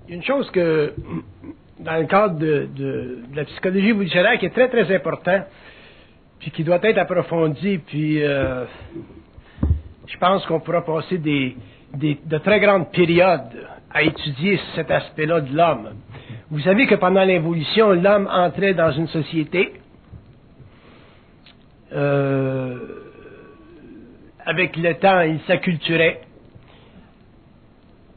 une chose que, dans le cadre de la psychologie évolutionnaire, qui est très, très important, puis qui doit être approfondie, puis je pense qu'on pourra passer de très grandes périodes à étudier cet aspect-là de l'homme. Vous savez que pendant l'évolution, l'homme entrait dans une société avec le temps, il s'acculturait,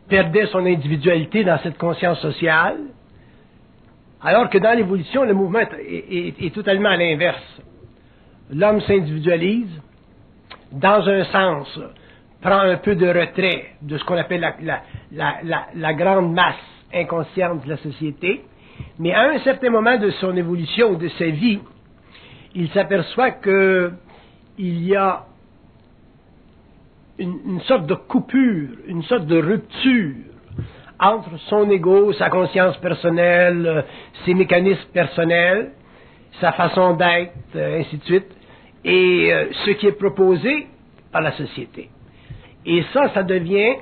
perdait son individualité dans cette conscience sociale, alors que dans l'évolution, le mouvement est totalement à l'inverse. L'homme s'individualise, dans un sens, prend un peu de retrait de ce qu'on appelle la grande masse inconsciente de la société, mais à un certain moment de son évolution ou de sa vie, il s'aperçoit qu'il y a une sorte de coupure, une sorte de rupture entre son ego, sa conscience personnelle, ses mécanismes personnels, sa façon d'être, ainsi de suite, et ce qui est proposé par la société. Et ça devient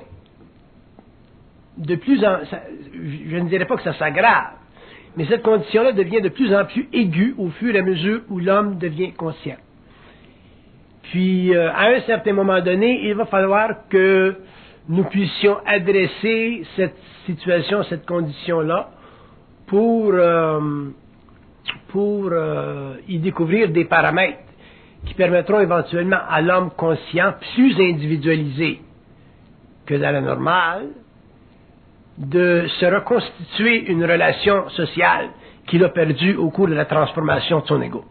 de plus en... je ne dirais pas que ça s'aggrave, mais cette condition-là devient de plus en plus aiguë au fur et à mesure où l'homme devient conscient. Puis, à un certain moment donné, il va falloir que nous puissions adresser cette situation, cette condition-là, pour y découvrir des paramètres qui permettront éventuellement à l'homme conscient, plus individualisé que dans la normale, de se reconstituer une relation sociale qu'il a perdue au cours de la transformation de son ego.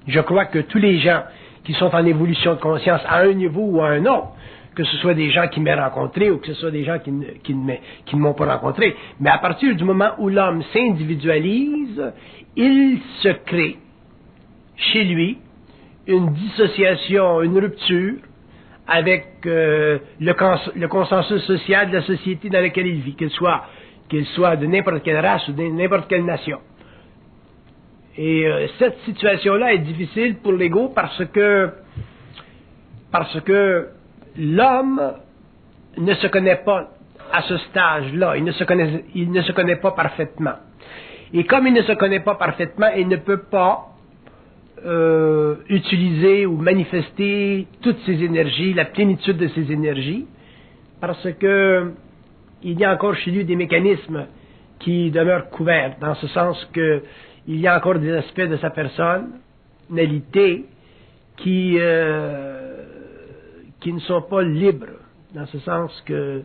Je crois que tous les gens qui sont en évolution de conscience à un niveau ou à un autre, que ce soit des gens qui m'aient rencontré ou que ce soit des gens qui ne m'ont pas rencontré, mais à partir du moment où l'homme s'individualise, il se crée chez lui une dissociation, une rupture avec le consensus social de la société dans laquelle il vit, qu'il soit de n'importe quelle race ou de n'importe quelle nation. Et cette situation-là est difficile pour l'ego parce que l'homme ne se connaît pas à ce stage-là, il ne se connaît pas parfaitement. Et comme il ne se connaît pas parfaitement, il ne peut pas utiliser ou manifester toutes ses énergies, la plénitude de ses énergies, parce que il y a encore chez lui des mécanismes qui demeurent couverts, dans ce sens que il y a encore des aspects de sa personnalité qui ne sont pas libres, dans ce sens que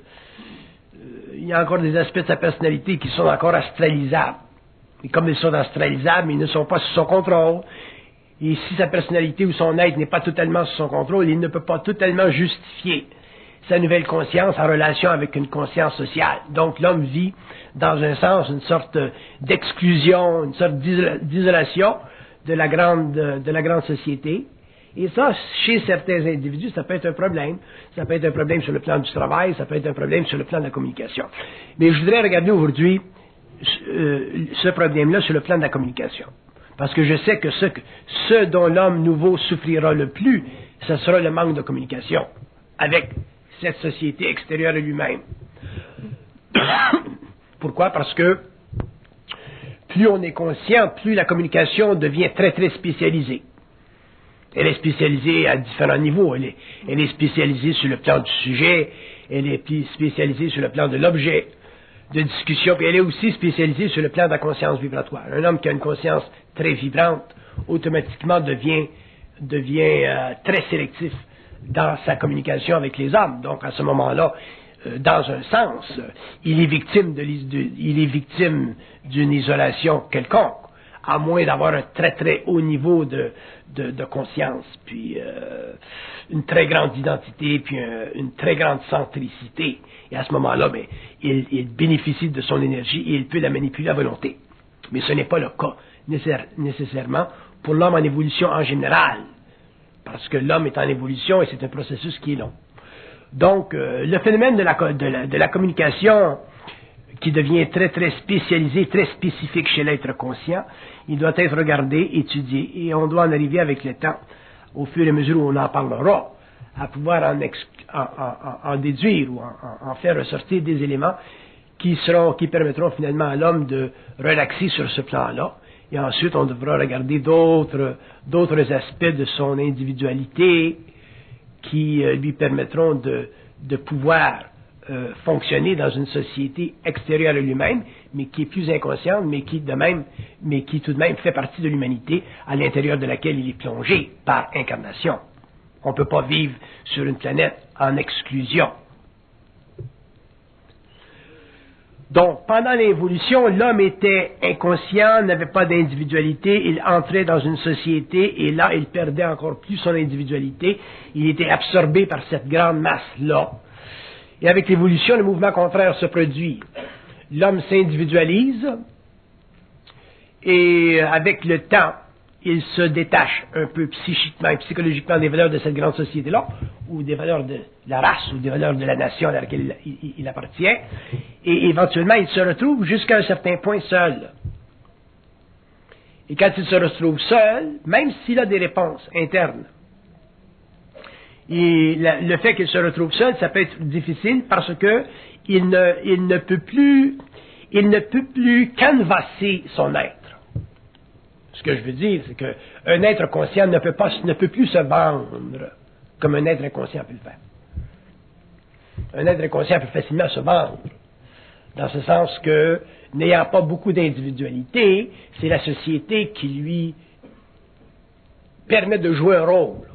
il y a encore des aspects de sa personnalité qui sont encore astralisables. Et comme ils sont astralisables, ils ne sont pas sous son contrôle. Et si sa personnalité ou son être n'est pas totalement sous son contrôle, il ne peut pas totalement justifier sa nouvelle conscience en relation avec une conscience sociale. Donc l'homme vit, dans un sens, une sorte d'exclusion, une sorte d'isolation de la grande société. Et ça, chez certains individus, ça peut être un problème. Ça peut être un problème sur le plan du travail, ça peut être un problème sur le plan de la communication. Mais je voudrais regarder aujourd'hui ce problème-là sur le plan de la communication. Parce que je sais que ce dont l'homme nouveau souffrira le plus, ce sera le manque de communication avec cette société extérieure à lui-même. Pourquoi? Parce que plus on est conscient, plus la communication devient très, très spécialisée. Elle est spécialisée à différents niveaux. Elle est spécialisée sur le plan du sujet, elle est spécialisée sur le plan de l'objet de discussion, puis elle est aussi spécialisée sur le plan de la conscience vibratoire. Un homme qui a une conscience très vibrante, automatiquement devient très sélectif dans sa communication avec les hommes. Donc, à ce moment-là, dans un sens, il est victime d'une isolation quelconque, à moins d'avoir un très très haut niveau de conscience, puis une très grande identité, puis une très grande centricité. Et à ce moment-là, il bénéficie de son énergie et il peut la manipuler à volonté. Mais ce n'est pas le cas nécessairement pour l'homme en évolution en général, parce que l'homme est en évolution et c'est un processus qui est long. Donc, le phénomène de la communication qui devient très très spécialisé, très spécifique chez l'être conscient, il doit être regardé, étudié, et on doit en arriver avec le temps, au fur et à mesure où on en parlera, à pouvoir en déduire ou en faire ressortir des éléments qui permettront finalement à l'homme de relaxer sur ce plan-là. Et ensuite, on devra regarder d'autres aspects de son individualité qui lui permettront de pouvoir fonctionner dans une société extérieure à lui-même, mais qui est plus inconsciente, mais qui tout de même fait partie de l'humanité à l'intérieur de laquelle il est plongé par incarnation. On ne peut pas vivre sur une planète en exclusion. Donc, pendant l'évolution, l'homme était inconscient, n'avait pas d'individualité, il entrait dans une société et là, il perdait encore plus son individualité. Il était absorbé par cette grande masse-là. Et avec l'évolution, le mouvement contraire se produit. L'homme s'individualise et avec le temps, il se détache un peu psychiquement et psychologiquement des valeurs de cette grande société-là, ou des valeurs de la race, ou des valeurs de la nation à laquelle il appartient, et éventuellement, il se retrouve jusqu'à un certain point seul. Et quand il se retrouve seul, même s'il a des réponses internes, et le fait qu'il se retrouve seul, ça peut être difficile parce que il ne peut plus canvasser son être. Ce que je veux dire, c'est qu'un être conscient ne peut plus se vendre comme un être inconscient peut le faire. Un être inconscient peut facilement se vendre, dans ce sens que, n'ayant pas beaucoup d'individualité, c'est la société qui lui permet de jouer un rôle.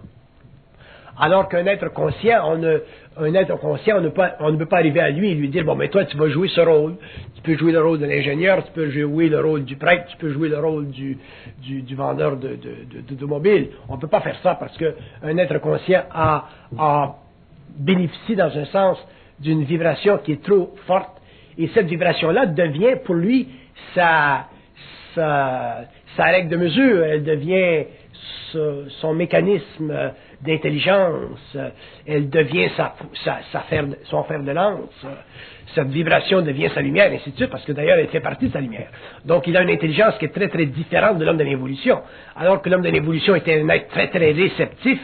Alors qu'un être conscient, on ne peut pas arriver à lui et lui dire, bon, mais toi, tu vas jouer ce rôle. Tu peux jouer le rôle de l'ingénieur, tu peux jouer le rôle du prêtre, tu peux jouer le rôle du vendeur d'automobile. On ne peut pas faire ça parce qu'un être conscient bénéficie, dans un sens, d'une vibration qui est trop forte. Et cette vibration-là devient, pour lui, sa règle de mesure. Elle devient son mécanisme d'intelligence, elle devient son fer de lance, cette vibration devient sa lumière, et ainsi de suite, parce que d'ailleurs elle fait partie de sa lumière. Donc il a une intelligence qui est très très différente de l'homme de l'évolution. Alors que l'homme de l'évolution était un être très très réceptif,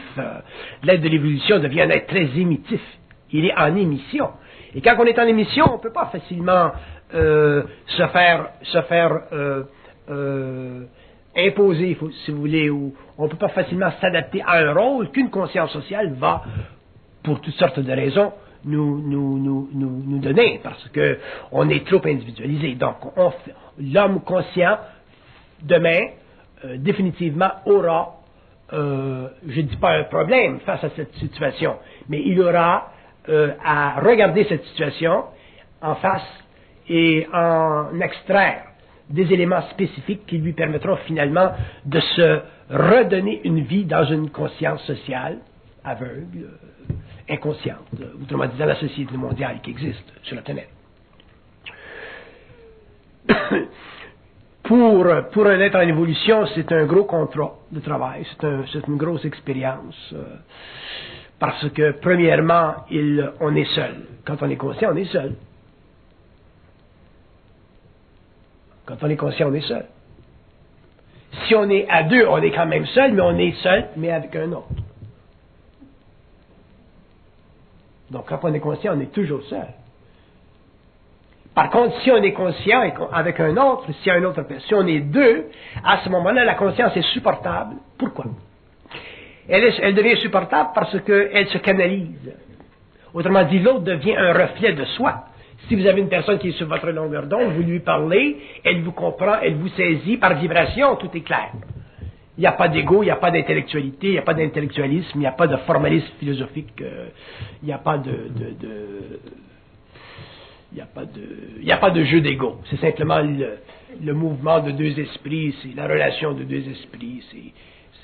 l'être de l'évolution devient un être très émittif. Il est en émission. Et quand on est en émission, on ne peut pas facilement se faire imposer, si vous voulez, ou on ne peut pas facilement s'adapter à un rôle qu'une conscience sociale va, pour toutes sortes de raisons, nous donner, parce que on est trop individualisé. Donc, l'homme conscient, demain, définitivement, aura, je ne dis pas un problème face à cette situation, mais il aura à regarder cette situation en face et en extraire des éléments spécifiques qui lui permettront finalement de se redonner une vie dans une conscience sociale aveugle, inconsciente, autrement dit dans la société mondiale qui existe sur la planète. Pour un être en évolution, c'est un gros contrat de travail, c'est une grosse expérience, parce que premièrement, on est seul. Quand on est conscient, on est seul. Quand on est conscient, on est seul. Si on est à deux, on est quand même seul, mais on est seul, mais avec un autre. Donc, quand on est conscient, on est toujours seul. Par contre, si on est conscient avec un autre, si on est deux, à ce moment-là, la conscience est supportable. Pourquoi? Elle devient supportable parce qu'elle se canalise. Autrement dit, l'autre devient un reflet de soi. Si vous avez une personne qui est sur votre longueur d'onde, vous lui parlez, elle vous comprend, elle vous saisit par vibration, tout est clair. Il n'y a pas d'ego, il n'y a pas d'intellectualité, il n'y a pas d'intellectualisme, il n'y a pas de formalisme philosophique, il n'y a pas de jeu d'ego. C'est simplement le mouvement de deux esprits, c'est la relation de deux esprits,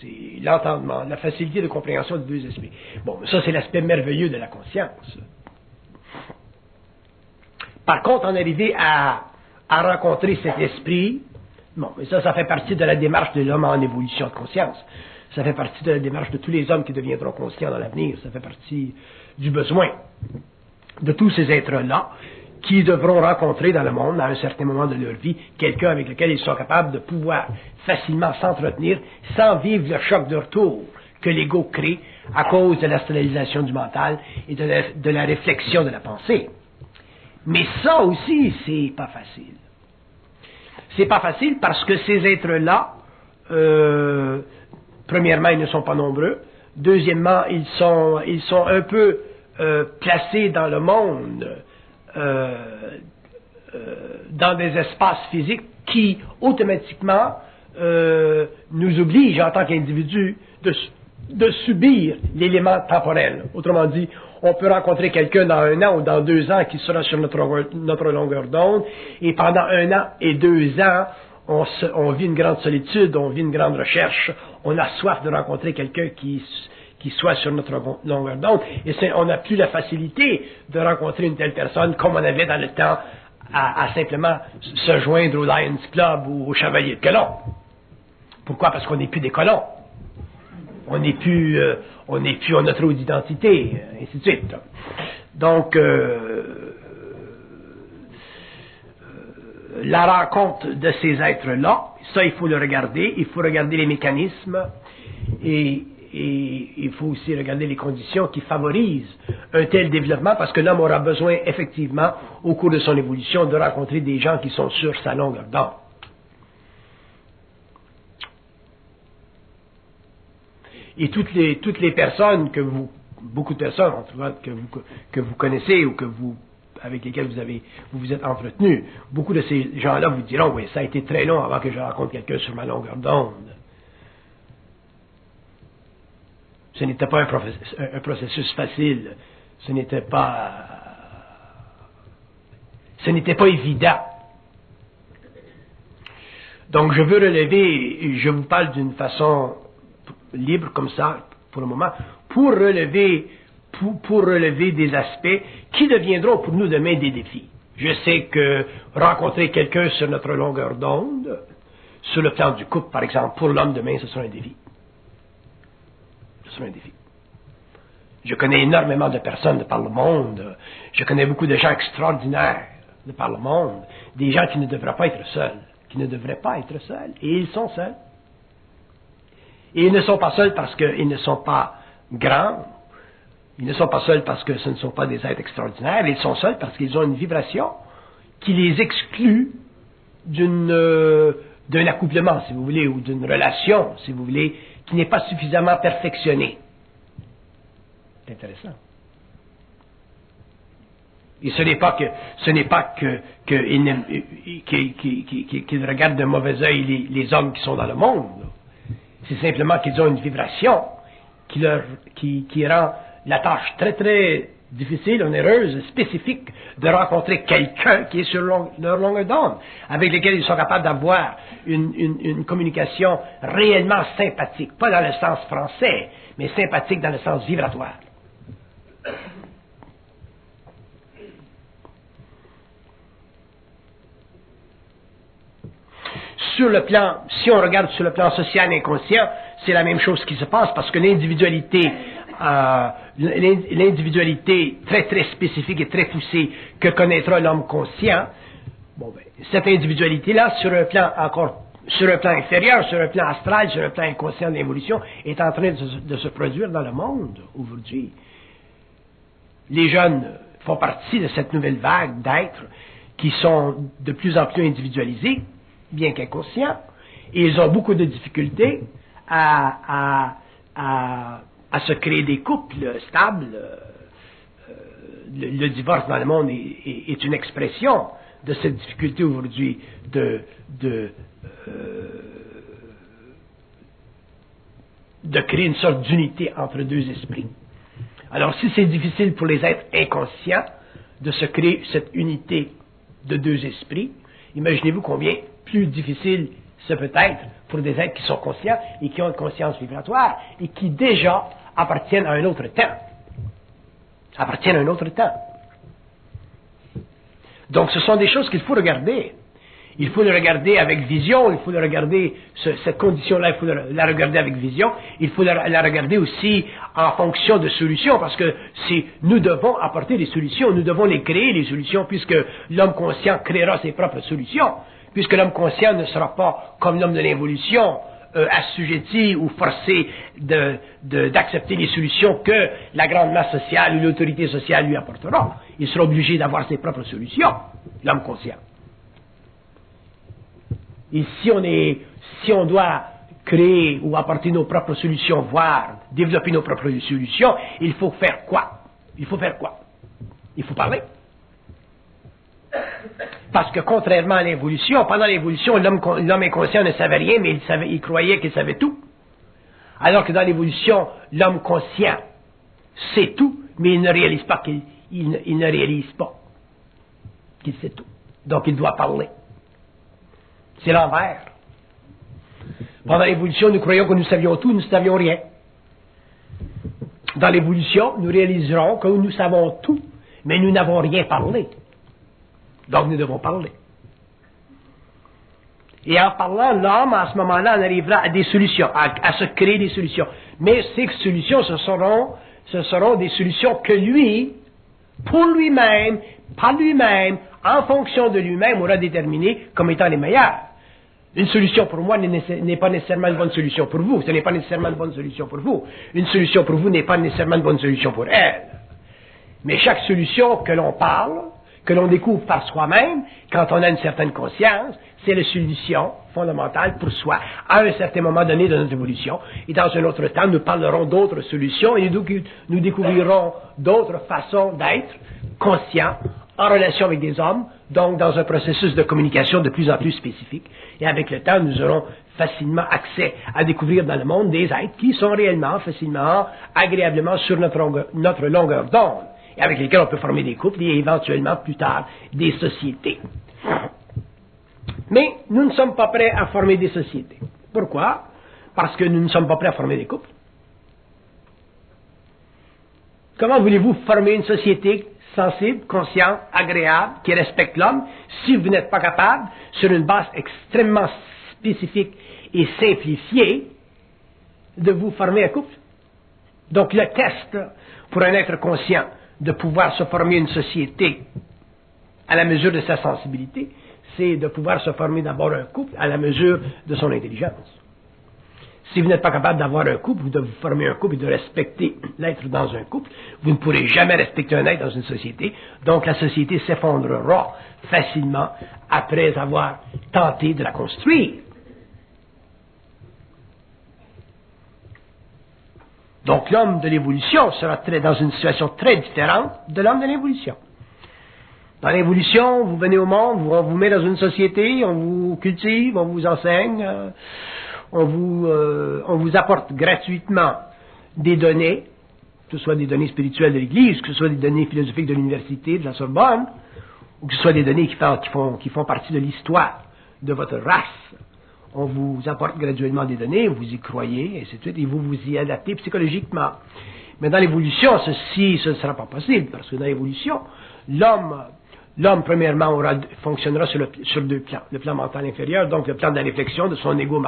c'est l'entendement, la facilité de compréhension de deux esprits. Bon, ça c'est l'aspect merveilleux de la conscience. Par contre, en arriver à rencontrer cet esprit, bon, mais ça fait partie de la démarche de l'homme en évolution de conscience. Ça fait partie de la démarche de tous les hommes qui deviendront conscients dans l'avenir. Ça fait partie du besoin de tous ces êtres-là qui devront rencontrer dans le monde, à un certain moment de leur vie, quelqu'un avec lequel ils sont capables de pouvoir facilement s'entretenir sans vivre le choc de retour que l'ego crée à cause de l'astralisation du mental et de la réflexion de la pensée. Mais ça aussi, c'est pas facile. C'est pas facile parce que ces êtres-là, premièrement, ils ne sont pas nombreux. Deuxièmement, ils sont un peu placés dans le monde, dans des espaces physiques qui, automatiquement, nous obligent, en tant qu'individus, de subir l'élément temporel. Autrement dit, on peut rencontrer quelqu'un dans 1 an ou dans 2 ans qui sera sur notre longueur d'onde, et pendant 1 an et 2 ans, on vit une grande solitude, on vit une grande recherche, on a soif de rencontrer quelqu'un qui soit sur notre longueur d'onde, et on n'a plus la facilité de rencontrer une telle personne comme on avait dans le temps à simplement se joindre au Lions Club ou au Chevalier de Colomb. Pourquoi? Parce qu'on n'est plus des colons. On n'est plus en notre identité, ainsi de suite. Donc, la rencontre de ces êtres-là, ça, il faut le regarder. Il faut regarder les mécanismes et il faut aussi regarder les conditions qui favorisent un tel développement, parce que l'homme aura besoin, effectivement, au cours de son évolution, de rencontrer des gens qui sont sur sa longueur d'onde. Et toutes les personnes beaucoup de personnes, en tout cas, que vous connaissez ou avec lesquelles vous vous êtes entretenu, beaucoup de ces gens-là vous diront, oui, ça a été très long avant que je rencontre quelqu'un sur ma longueur d'onde. Ce n'était pas un processus facile. Ce n'était pas évident. Donc, je veux relever, je vous parle d'une façon libre comme ça, pour le moment, pour relever des aspects qui deviendront pour nous demain des défis. Je sais que rencontrer quelqu'un sur notre longueur d'onde, sur le plan du couple, par exemple, pour l'homme demain, ce sera un défi. Ce sera un défi. Je connais énormément de personnes de par le monde. Je connais beaucoup de gens extraordinaires de par le monde. Des gens qui ne devraient pas être seuls. Et ils sont seuls. Et ils ne sont pas seuls parce qu'ils ne sont pas grands. Ils ne sont pas seuls parce que ce ne sont pas des êtres extraordinaires. Ils sont seuls parce qu'ils ont une vibration qui les exclut d'un accouplement, si vous voulez, ou d'une relation, si vous voulez, qui n'est pas suffisamment perfectionnée. C'est intéressant. Et ce n'est pas qu'ils regardent d'un mauvais œil les hommes qui sont dans le monde. C'est simplement qu'ils ont une vibration qui rend la tâche très très difficile, onéreuse, spécifique de rencontrer quelqu'un qui est sur leur longueur d'onde, avec lequel ils sont capables d'avoir une communication réellement sympathique, pas dans le sens français, mais sympathique dans le sens vibratoire. Sur le plan, si on regarde sur le plan social et inconscient, c'est la même chose qui se passe parce que l'individualité très très spécifique et très poussée que connaîtra l'homme conscient, cette individualité-là, sur un plan inférieur, sur un plan astral, sur un plan inconscient de l'évolution, est en train de se produire dans le monde aujourd'hui. Les jeunes font partie de cette nouvelle vague d'êtres qui sont de plus en plus individualisés, bien qu'inconscients, et ils ont beaucoup de difficultés à se créer des couples stables. Le divorce dans le monde est une expression de cette difficulté aujourd'hui de créer une sorte d'unité entre deux esprits. Alors, si c'est difficile pour les êtres inconscients de se créer cette unité de deux esprits, imaginez-vous combien plus difficile ce peut être pour des êtres qui sont conscients et qui ont une conscience vibratoire et qui déjà appartiennent à un autre temps. Donc, ce sont des choses qu'il faut regarder. Il faut le regarder avec vision, il faut le regarder, cette condition-là, il faut la regarder avec vision, il faut la regarder aussi en fonction de solutions, parce que nous devons apporter des solutions, nous devons les créer, les solutions, puisque l'homme conscient créera ses propres solutions, puisque l'homme conscient ne sera pas comme l'homme de l'évolution, assujettis ou forcés d'accepter les solutions que la grande masse sociale ou l'autorité sociale lui apportera. Il sera obligé d'avoir ses propres solutions, l'homme conscient. Et si on doit créer ou apporter nos propres solutions, voire développer nos propres solutions, il faut faire quoi? Il faut faire quoi? Il faut parler. Parce que contrairement à l'évolution, pendant l'évolution, l'homme inconscient ne savait rien, mais il croyait qu'il savait tout. Alors que dans l'évolution, l'homme conscient sait tout, mais il ne réalise pas qu'il sait tout. Donc il doit parler. C'est l'envers. Pendant l'évolution, nous croyons que nous savions tout, nous ne savions rien. Dans l'évolution, nous réaliserons que nous savons tout, mais nous n'avons rien parlé. Donc nous devons parler. Et en parlant, l'homme, à ce moment-là, en arrivera à des solutions, à se créer des solutions. Mais ces solutions, ce seront des solutions que lui, pour lui-même, par lui-même, en fonction de lui-même, aura déterminées comme étant les meilleures. Une solution pour moi n'est pas nécessairement une bonne solution pour vous. Ce n'est pas nécessairement une bonne solution pour vous. Une solution pour vous n'est pas nécessairement une bonne solution pour elle. Mais chaque solution que l'on parle, que l'on découvre par soi-même, quand on a une certaine conscience, c'est la solution fondamentale pour soi, à un certain moment donné de notre évolution. Et dans un autre temps, nous parlerons d'autres solutions et nous découvrirons d'autres façons d'être conscients en relation avec des hommes, donc dans un processus de communication de plus en plus spécifique. Et avec le temps, nous aurons facilement accès à découvrir dans le monde des êtres qui sont réellement, facilement, agréablement sur notre longueur d'onde, et avec lesquels on peut former des couples et éventuellement plus tard des sociétés. Mais nous ne sommes pas prêts à former des sociétés. Pourquoi? Parce que nous ne sommes pas prêts à former des couples. Comment voulez-vous former une société sensible, consciente, agréable, qui respecte l'homme, si vous n'êtes pas capable, sur une base extrêmement spécifique et simplifiée, de vous former un couple? Donc le test pour un être conscient de pouvoir se former une société à la mesure de sa sensibilité, c'est de pouvoir se former d'abord un couple à la mesure de son intelligence. Si vous n'êtes pas capable d'avoir un couple, ou de vous former un couple et de respecter l'être dans un couple, vous ne pourrez jamais respecter un être dans une société, donc la société s'effondrera facilement après avoir tenté de la construire. Donc l'homme de l'évolution sera dans une situation très différente de l'homme de l'évolution. Dans l'évolution, vous venez au monde, on vous met dans une société, on vous cultive, on vous enseigne, on vous apporte gratuitement des données, que ce soit des données spirituelles de l'Église, que ce soit des données philosophiques de l'Université, de la Sorbonne, ou que ce soit des données qui font partie de l'histoire de votre race. On vous apporte graduellement des données, vous y croyez, et ainsi de suite, et vous vous y adaptez psychologiquement. Mais dans l'évolution, ce ne sera pas possible, parce que dans l'évolution, l'homme, premièrement, fonctionnera sur deux plans. Le plan mental inférieur, donc le plan de la réflexion de son ego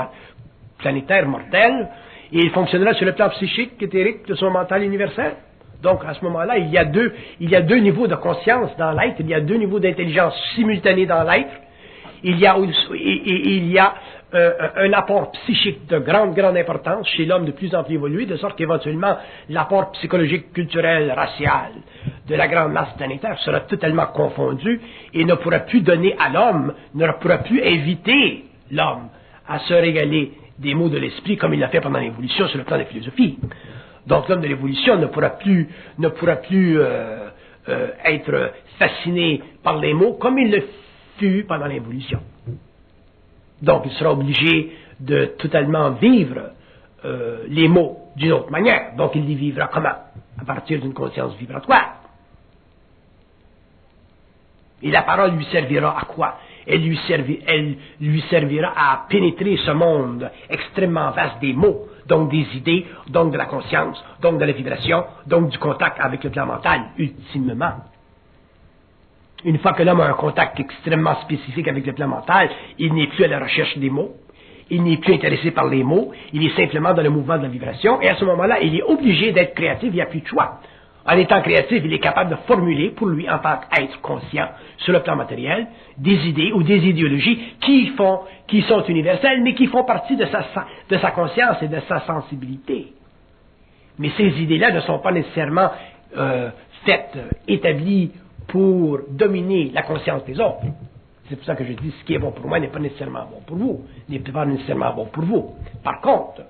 planétaire mortel, et il fonctionnera sur le plan psychique, éthérique de son mental universel. Donc, à ce moment-là, il y a deux niveaux de conscience dans l'être, il y a deux niveaux d'intelligence simultanés dans l'être. Il y a un apport psychique de grande importance chez l'homme de plus en plus évolué, de sorte qu'éventuellement, l'apport psychologique, culturel, racial de la grande masse planétaire sera totalement confondu et ne pourra plus donner à l'homme, ne pourra plus inviter l'homme à se régaler des mots de l'esprit comme il l'a fait pendant l'évolution sur le plan de la philosophie. Donc l'homme de l'évolution ne pourra plus être fasciné par les mots comme il le fut pendant l'évolution. Donc il sera obligé de totalement vivre les mots d'une autre manière. Donc il les vivra comment? À partir d'une conscience vibratoire. Et la parole lui servira à quoi? Elle lui servira à pénétrer ce monde extrêmement vaste des mots, donc des idées, donc de la conscience, donc de la vibration, donc du contact avec le plan mental, ultimement. Une fois que l'homme a un contact extrêmement spécifique avec le plan mental, il n'est plus à la recherche des mots, il n'est plus intéressé par les mots, il est simplement dans le mouvement de la vibration, et à ce moment-là, il est obligé d'être créatif, il n'y a plus de choix. En étant créatif, il est capable de formuler pour lui, en tant qu'être conscient, sur le plan matériel, des idées ou des idéologies qui sont universelles, mais qui font partie de sa conscience et de sa sensibilité. Mais ces idées-là ne sont pas nécessairement établies pour dominer la conscience des autres. C'est pour ça que je dis ce qui est bon pour moi n'est pas nécessairement bon pour vous, n'est pas nécessairement bon pour vous. Par contre,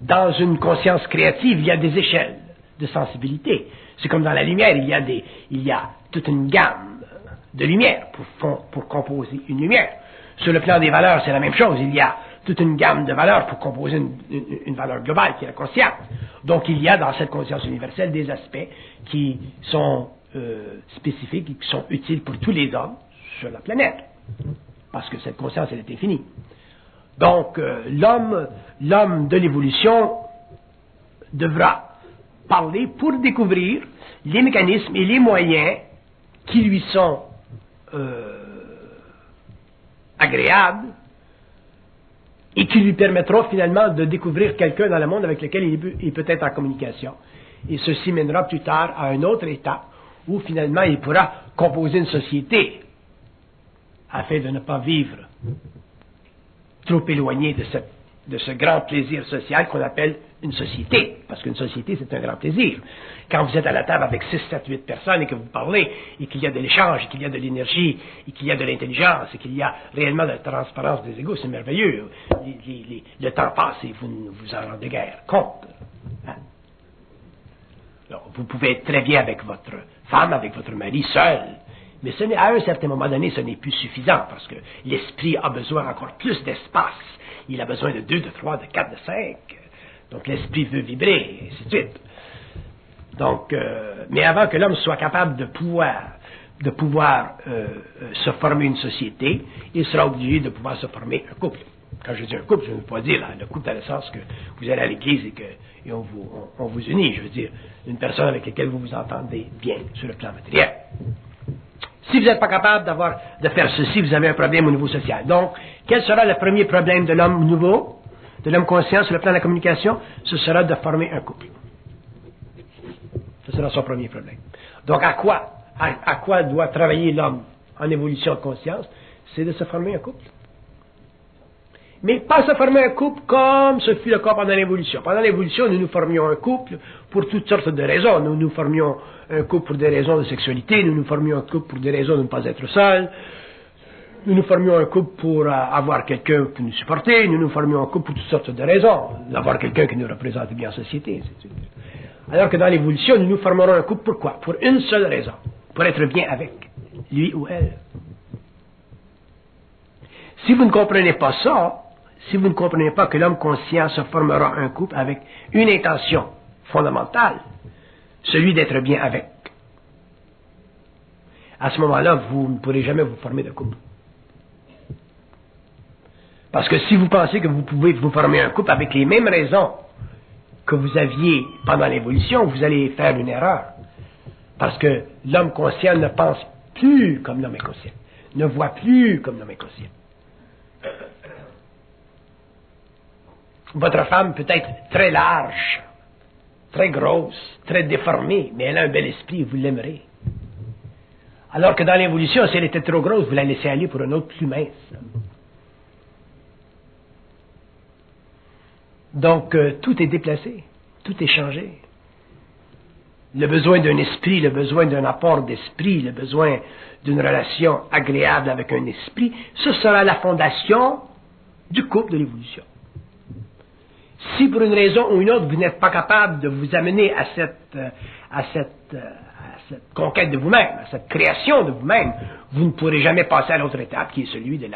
dans une conscience créative, il y a des échelles de sensibilité. C'est comme dans la lumière, il y a toute une gamme de lumière pour composer une lumière. Sur le plan des valeurs, c'est la même chose. Il y a toute une gamme de valeurs pour composer une valeur globale qui est la conscience. Donc il y a dans cette conscience universelle des aspects qui sont spécifiques et qui sont utiles pour tous les hommes sur la planète. Parce que cette conscience, elle est infinie. Donc l'homme de l'évolution devra parler pour découvrir les mécanismes et les moyens qui lui sont agréables et qui lui permettront finalement de découvrir quelqu'un dans le monde avec lequel il peut être en communication. Et ceci mènera plus tard à un autre état où finalement il pourra composer une société afin de ne pas vivre trop éloigné de ce grand plaisir social qu'on appelle une société. Parce qu'une société, c'est un grand plaisir. Quand vous êtes à la table avec 6, 7, 8 personnes et que vous parlez, et qu'il y a de l'échange, et qu'il y a de l'énergie, et qu'il y a de l'intelligence, et qu'il y a réellement de la transparence des égos, c'est merveilleux. Le temps passe et vous ne vous en rendez guère compte. Hein? Alors, vous pouvez être très bien avec votre femme, avec votre mari, seul. Mais à un certain moment donné, ce n'est plus suffisant, parce que l'esprit a besoin encore plus d'espace. Il a besoin de 2, de 3, de 4, de 5. Donc l'esprit veut vibrer, et ainsi de suite. Donc, mais avant que l'homme soit capable de pouvoir se former une société, il sera obligé de pouvoir se former un couple. Quand je dis un couple, je ne veux pas dire le couple dans le sens que vous allez à l'église et on vous unit. Je veux dire une personne avec laquelle vous vous entendez bien sur le plan matériel. Si vous n'êtes pas capable de faire ceci, vous avez un problème au niveau social. Donc, quel sera le premier problème de l'homme nouveau, de l'homme conscient sur le plan de la communication? Ce sera de former un couple. Ce sera son premier problème. Donc, à quoi doit travailler l'homme en évolution de conscience? C'est de se former un couple. Mais pas se former un couple comme ce fut le cas pendant l'évolution. Pendant l'évolution, nous formions un couple pour toutes sortes de raisons. Nous formions un couple pour des raisons de sexualité, nous formions un couple pour des raisons de ne pas être seuls, nous formions un couple pour avoir quelqu'un pour nous supporter, nous formions un couple pour toutes sortes de raisons, d'avoir quelqu'un qui nous représente bien en société, etc. Alors que dans l'évolution, nous formerons un couple pourquoi? Pour une seule raison, pour être bien avec lui ou elle. Si vous ne comprenez pas ça, si vous ne comprenez pas que l'homme conscient se formera un couple avec une intention fondamentale, celui d'être bien avec, à ce moment-là, vous ne pourrez jamais vous former de couple. Parce que si vous pensez que vous pouvez vous former un couple avec les mêmes raisons que vous aviez pendant l'évolution, vous allez faire une erreur. Parce que l'homme conscient ne pense plus comme l'homme inconscient, ne voit plus comme l'homme inconscient. Votre femme peut être très large, très grosse, très déformée, mais elle a un bel esprit et vous l'aimerez. Alors que dans l'évolution, si elle était trop grosse, vous la laissez aller pour un autre plus mince. Donc, tout est déplacé, tout est changé. Le besoin d'un esprit, le besoin d'un apport d'esprit, le besoin d'une relation agréable avec un esprit, ce sera la fondation du couple de l'évolution. Si pour une raison ou une autre, vous n'êtes pas capable de vous amener à cette conquête de vous-même, à cette création de vous-même, vous ne pourrez jamais passer à l'autre étape qui est celui de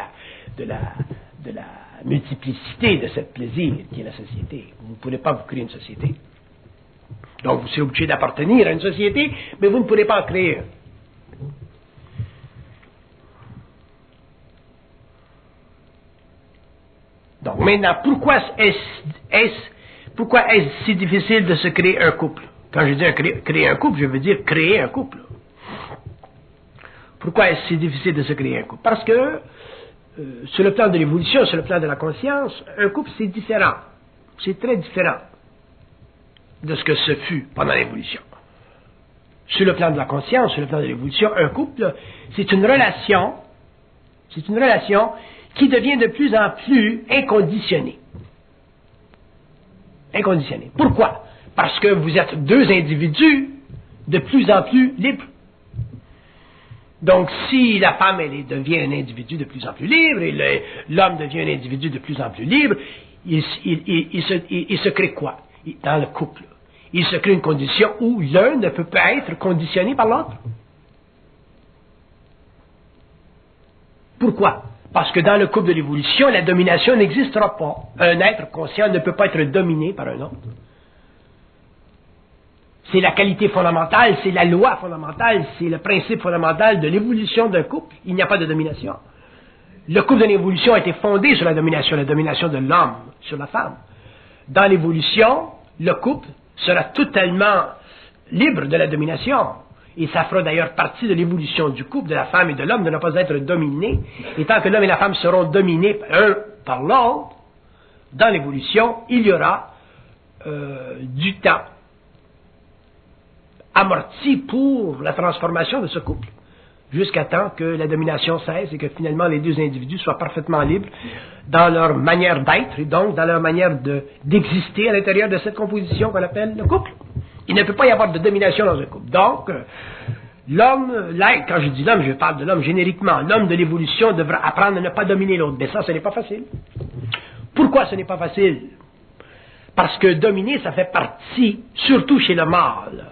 la multiplicité de ce plaisir qui est la société. Vous ne pourrez pas vous créer une société. Donc vous serez obligé d'appartenir à une société, mais vous ne pourrez pas en créer une. Donc maintenant, pourquoi est-ce si difficile de se créer un couple? Quand je dis créer un couple, je veux dire créer un couple. Pourquoi est-ce si difficile de se créer un couple? Parce que sur le plan de l'évolution, sur le plan de la conscience, un couple c'est différent. C'est très différent de ce que ce fut pendant l'évolution. sur le plan de la conscience, sur le plan de l'évolution, un couple, c'est une relation qui devient de plus en plus inconditionnée. Inconditionnée. Pourquoi? Parce que vous êtes deux individus de plus en plus libres. Donc, si la femme, devient un individu de plus en plus libre, et l'homme devient un individu de plus en plus libre, il se crée quoi? Dans le couple. Il se crée une condition où l'un ne peut pas être conditionné par l'autre. Pourquoi? Parce que dans le couple de l'évolution, la domination n'existera pas. Un être conscient ne peut pas être dominé par un autre. C'est la qualité fondamentale, c'est la loi fondamentale, c'est le principe fondamental de l'évolution d'un couple. Il n'y a pas de domination. Le couple de l'évolution a été fondé sur la domination de l'homme sur la femme. Dans l'évolution, le couple sera totalement libre de la domination. Et ça fera d'ailleurs partie de l'évolution du couple, de la femme et de l'homme, de ne pas être dominés. Et tant que l'homme et la femme seront dominés un par l'autre, dans l'évolution, il y aura du temps amorti pour la transformation de ce couple, jusqu'à temps que la domination cesse et que finalement les deux individus soient parfaitement libres dans leur manière d'être et donc dans leur manière d'exister à l'intérieur de cette composition qu'on appelle le couple. Il ne peut pas y avoir de domination dans un couple. Donc, l'homme, quand je dis l'homme, je parle de l'homme génériquement, l'homme de l'évolution devra apprendre à ne pas dominer l'autre. Mais ça, ce n'est pas facile. Pourquoi ce n'est pas facile? Parce que dominer, ça fait partie, surtout chez le mâle,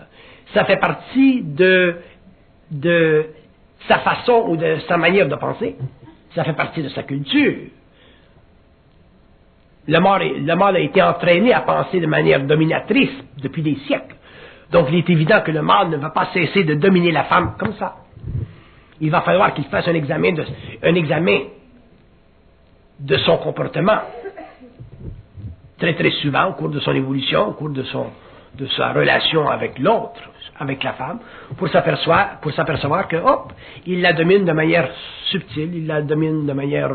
ça fait partie de sa façon ou de sa manière de penser. Ça fait partie de sa culture. Le mâle a été entraîné à penser de manière dominatrice depuis des siècles. Donc il est évident que le mâle ne va pas cesser de dominer la femme comme ça. Il va falloir qu'il fasse un examen de son comportement très très souvent au cours de son évolution, au cours de sa relation avec l'autre, avec la femme, pour s'apercevoir que, hop, il la domine de manière subtile, il la domine de manière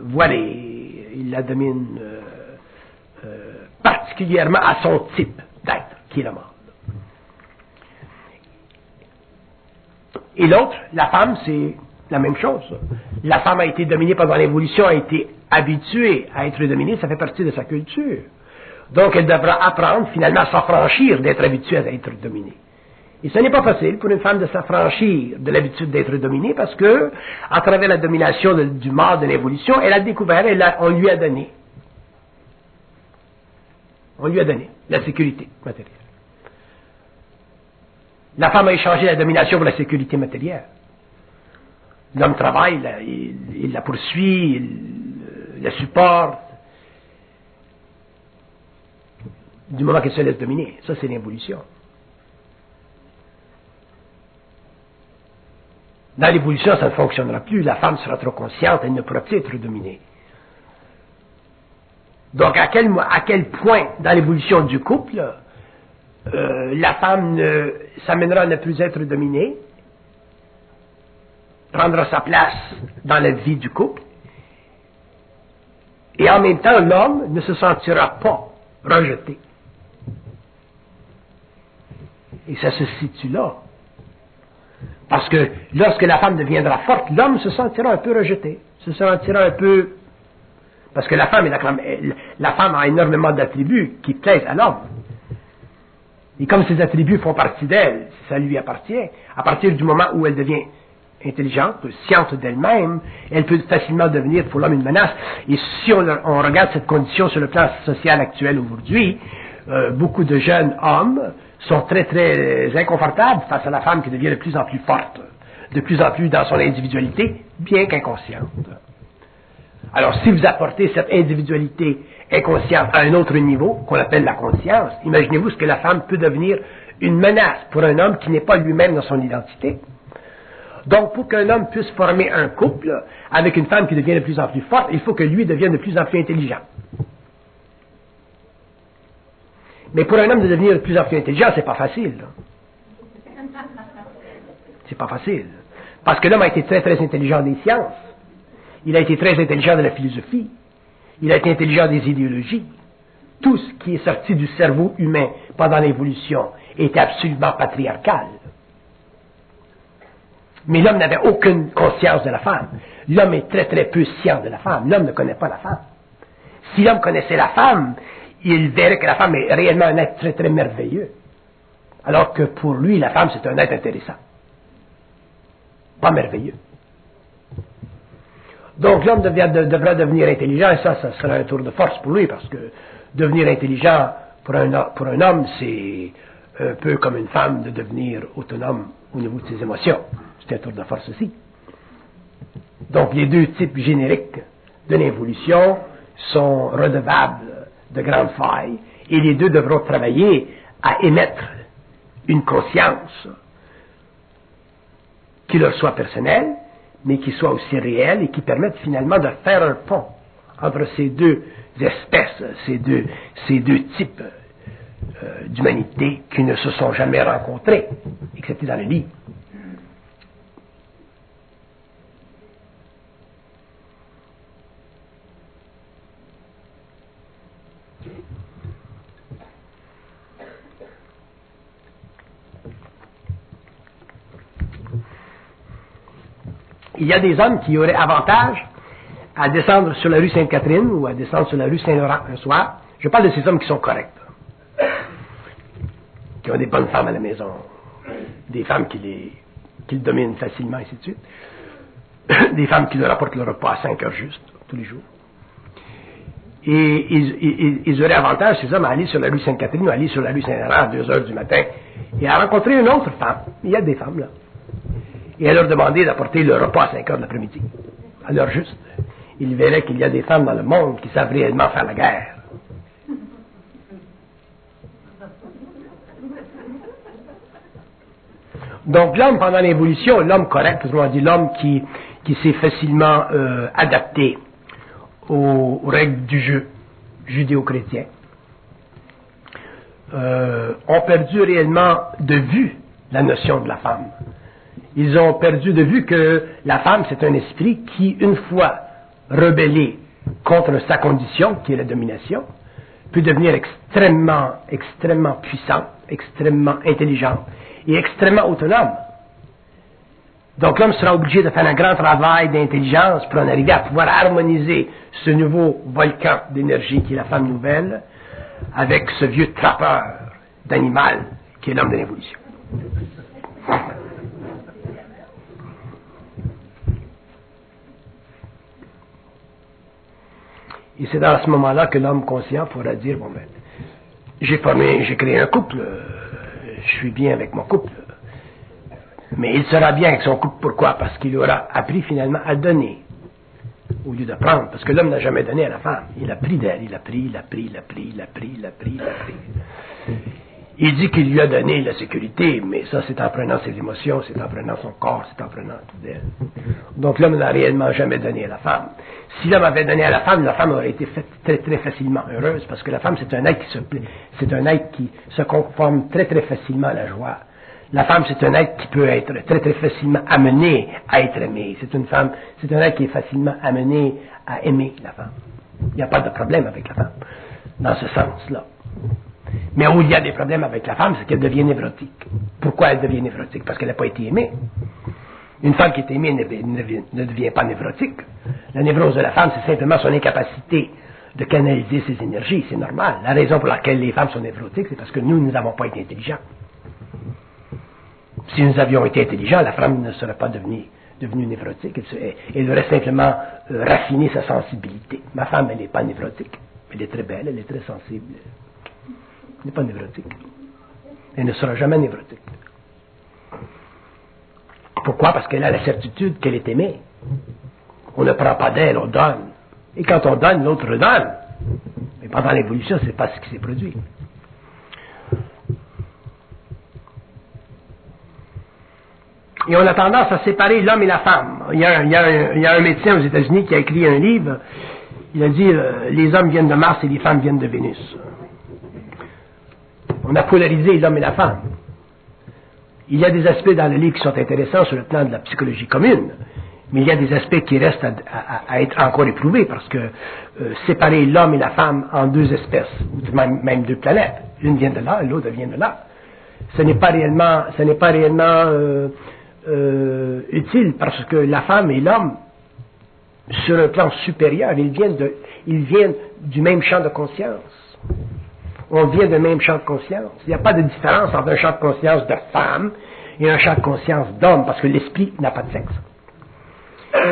voilée, il la domine particulièrement à son type d'être, qui est le mâle. Et l'autre, la femme, c'est la même chose. La femme a été dominée pendant l'évolution, a été habituée à être dominée, ça fait partie de sa culture. Donc, elle devra apprendre finalement à s'affranchir d'être habituée à être dominée. Et ce n'est pas facile pour une femme de s'affranchir de l'habitude d'être dominée parce que, à travers la domination du mâle de l'évolution, elle a découvert, on lui a donné la sécurité matérielle. La femme a échangé la domination pour la sécurité matérielle. L'homme travaille, il la poursuit, il la supporte. Du moment qu'elle se laisse dominer. Ça, c'est l'évolution. Dans l'évolution, ça ne fonctionnera plus. La femme sera trop consciente, elle ne pourra plus être dominée. Donc, à quel point, dans l'évolution du couple, la femme s'amènera à ne plus être dominée, prendra sa place dans la vie du couple, et en même temps, l'homme ne se sentira pas rejeté. Et ça se situe là. Parce que lorsque la femme deviendra forte, l'homme se sentira un peu rejeté. Se sentira un peu... Parce que la femme a énormément d'attributs qui plaisent à l'homme. Et comme ces attributs font partie d'elle, ça lui appartient, à partir du moment où elle devient intelligente, sciente d'elle-même, elle peut facilement devenir pour l'homme une menace. Et si on regarde cette condition sur le plan social actuel aujourd'hui, beaucoup de jeunes hommes sont très très inconfortables face à la femme qui devient de plus en plus forte, de plus en plus dans son individualité, bien qu'inconsciente. Alors si vous apportez cette individualité inconsciente à un autre niveau, qu'on appelle la conscience, imaginez-vous ce que la femme peut devenir une menace pour un homme qui n'est pas lui-même dans son identité. Donc pour qu'un homme puisse former un couple avec une femme qui devient de plus en plus forte, il faut que lui devienne de plus en plus intelligent. Mais pour un homme de devenir de plus en plus intelligent, c'est pas facile. C'est pas facile. Parce que l'homme a été très très intelligent des sciences. Il a été très intelligent de la philosophie. Il a été intelligent des idéologies. tout ce qui est sorti du cerveau humain pendant l'évolution était absolument patriarcal. Mais l'homme n'avait aucune conscience de la femme. L'homme est très très peu scient de la femme. L'homme ne connaît pas la femme. Si l'homme connaissait la femme, il verrait que la femme est réellement un être très très merveilleux. Alors que pour lui, la femme c'est un être intéressant. Pas merveilleux. Donc l'homme devra devenir intelligent, et ça sera un tour de force pour lui, parce que devenir intelligent pour un homme, c'est un peu comme une femme de devenir autonome au niveau de ses émotions. C'est un tour de force aussi. Donc les deux types génériques de l'évolution sont redevables de grandes failles, et les deux devront travailler à émettre une conscience qui leur soit personnelle, mais qui soit aussi réelle et qui permette finalement de faire un pont entre ces deux espèces, ces deux types d'humanité qui ne se sont jamais rencontrés, excepté dans le livre. Il y a des hommes qui auraient avantage à descendre sur la rue Sainte-Catherine ou à descendre sur la rue Saint-Laurent un soir. Je parle de ces hommes qui sont corrects, qui ont des bonnes femmes à la maison, des femmes qui le dominent facilement, ainsi de suite, des femmes qui leur apportent le repas à 5 heures juste, tous les jours. Et ils auraient avantage, ces hommes, à aller sur la rue Sainte-Catherine ou à aller sur la rue Saint-Laurent à 2 heures du matin et à rencontrer une autre femme. Il y a des femmes là. Et à leur demander d'apporter le repas à 5 heures de l'après-midi. À l'heure juste. Ils verraient qu'il y a des femmes dans le monde qui savent réellement faire la guerre. Donc l'homme pendant l'évolution, l'homme correct, on dit l'homme qui s'est facilement adapté aux règles du jeu judéo-chrétien, ont perdu réellement de vue la notion de la femme. Ils ont perdu de vue que la femme, c'est un esprit qui, une fois rebellé contre sa condition, qui est la domination, peut devenir extrêmement puissant, extrêmement intelligent et extrêmement autonome. Donc l'homme sera obligé de faire un grand travail d'intelligence pour en arriver à pouvoir harmoniser ce nouveau volcan d'énergie qui est la femme nouvelle avec ce vieux trappeur d'animal qui est l'homme de l'évolution. Et c'est dans ce moment-là que l'homme conscient pourra dire, bon ben, j'ai créé un couple, je suis bien avec mon couple. Mais il sera bien avec son couple, pourquoi? Parce qu'il aura appris finalement à donner, au lieu de prendre. Parce que l'homme n'a jamais donné à la femme. Il a pris d'elle, il a pris. Il dit qu'il lui a donné la sécurité, mais ça c'est en prenant ses émotions, c'est en prenant son corps, c'est en prenant tout d'elle. Donc l'homme n'a réellement jamais donné à la femme. Si l'homme avait donné à la femme aurait été faite très très facilement heureuse, parce que la femme c'est un être qui se conforme très très facilement à la joie. La femme c'est un être qui peut être très très facilement amené à être aimé. C'est un être qui est facilement amené à aimer la femme. Il n'y a pas de problème avec la femme, dans ce sens-là. Mais où il y a des problèmes avec la femme, c'est qu'elle devient névrotique. Pourquoi elle devient névrotique? Parce qu'elle n'a pas été aimée. Une femme qui est aimée ne devient pas névrotique. La névrose de la femme, c'est simplement son incapacité de canaliser ses énergies. C'est normal. La raison pour laquelle les femmes sont névrotiques, c'est parce que nous n'avons pas été intelligents. Si nous avions été intelligents, la femme ne serait pas devenue névrotique. Elle aurait simplement raffiné sa sensibilité. Ma femme, elle n'est pas névrotique. Elle est très belle, elle est très sensible. Elle n'est pas névrotique. Elle ne sera jamais névrotique. Pourquoi? Parce qu'elle a la certitude qu'elle est aimée. On ne prend pas d'elle, on donne. Et quand on donne, l'autre redonne. Mais pendant l'évolution, ce n'est pas ce qui s'est produit. Et on a tendance à séparer l'homme et la femme. Il y a un médecin aux États-Unis qui a écrit un livre. Il a dit les hommes viennent de Mars et les femmes viennent de Vénus. On a polarisé l'homme et la femme. Il y a des aspects dans le livre qui sont intéressants sur le plan de la psychologie commune, Mais il y a des aspects qui restent à être encore éprouvés, parce que séparer l'homme et la femme en deux espèces, ou même deux planètes, l'une vient de là et l'autre vient de là, ce n'est pas réellement utile, parce que la femme et l'homme, sur un plan supérieur, ils viennent du même champ de conscience. On vient du même champ de conscience. Il n'y a pas de différence entre un champ de conscience de femme et un champ de conscience d'homme, parce que l'esprit n'a pas de sexe.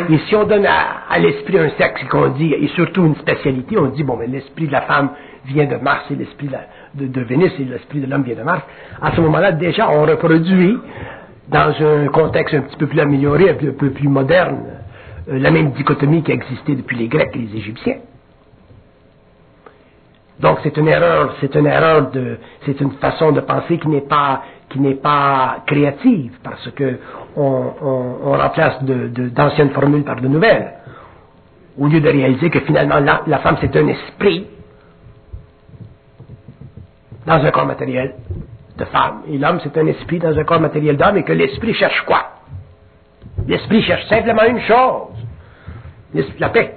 Et si on donne à l'esprit un sexe qu'on dit, et surtout une spécialité, on dit, bon, mais l'esprit de la femme vient de Mars et l'esprit de Vénus et l'esprit de l'homme vient de Mars, à ce moment-là, déjà, on reproduit, dans un contexte un petit peu plus amélioré, un peu plus moderne, la même dichotomie qui a existé depuis les Grecs et les Égyptiens. Donc c'est une erreur, c'est une façon de penser qui n'est pas créative, parce que on remplace d'anciennes formules par de nouvelles, au lieu de réaliser que finalement la femme c'est un esprit dans un corps matériel de femme, et l'homme c'est un esprit dans un corps matériel d'homme, et que l'esprit cherche quoi? L'esprit cherche simplement une chose, la paix.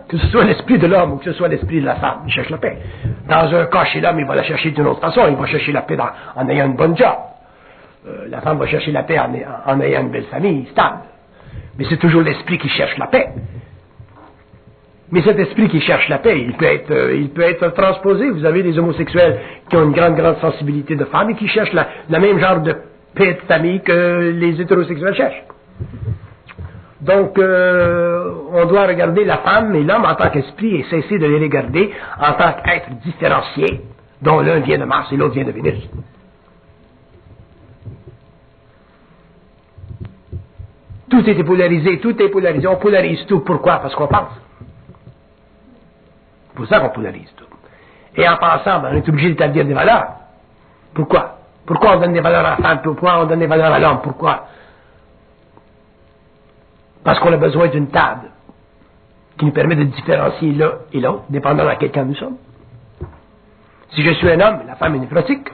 Que ce soit l'esprit de l'homme ou que ce soit l'esprit de la femme, il cherche la paix. Dans un cas, chez l'homme, il va la chercher d'une autre façon, il va chercher la paix en ayant une bonne job. La femme va chercher la paix en ayant une belle famille, stable. Mais c'est toujours l'esprit qui cherche la paix. Mais cet esprit qui cherche la paix, il peut être transposé. Vous avez des homosexuels qui ont une grande sensibilité de femme et qui cherchent le même genre de paix de famille que les hétérosexuels cherchent. Donc, on doit regarder la femme et l'homme en tant qu'esprit et cesser de les regarder en tant qu'êtres différenciés, dont l'un vient de Mars et l'autre vient de Vénus. Tout est polarisé, on polarise tout. Pourquoi? Parce qu'on pense. C'est pour ça qu'on polarise tout. Et en pensant, on est obligé d'établir des valeurs. Pourquoi? Pourquoi on donne des valeurs à la femme? Pourquoi on donne des valeurs à l'homme? Pourquoi? Parce qu'on a besoin d'une table qui nous permet de différencier l'un et l'autre, dépendant de quel camp nous sommes. Si je suis un homme, la femme est néphrotique.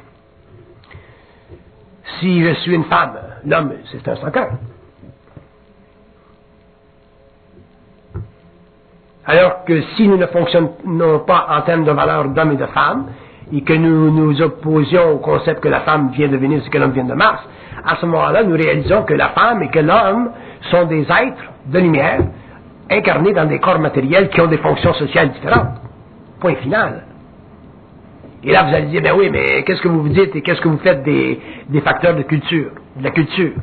Si je suis une femme, l'homme, c'est un sans-cœur. Alors que si nous ne fonctionnons pas en termes de valeurs d'homme et de femme, et que nous nous opposions au concept que la femme vient de Vénus et que l'homme vient de Mars, à ce moment-là, nous réalisons que la femme et que l'homme sont des êtres de lumière incarnés dans des corps matériels qui ont des fonctions sociales différentes. Point final. Et là, vous allez dire, ben oui, mais qu'est-ce que vous vous dites et qu'est-ce que vous faites des facteurs de culture, de la culture?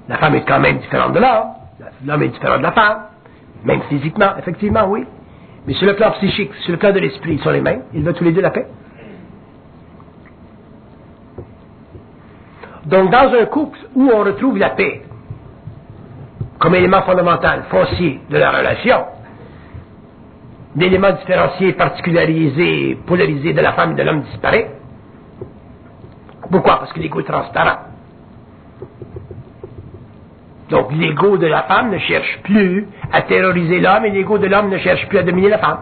La femme est quand même différente de l'homme, l'homme est différent de la femme, même physiquement, effectivement, oui. Mais sur le plan psychique, sur le plan de l'esprit, ils sont les mêmes, ils veulent tous les deux la paix. Donc, dans un couple où on retrouve la paix comme élément fondamental, foncier de la relation, l'élément différencié, particularisé, polarisé de la femme et de l'homme disparaît. Pourquoi? Parce que l'ego est transparent. Donc, l'ego de la femme ne cherche plus à terroriser l'homme et l'ego de l'homme ne cherche plus à dominer la femme.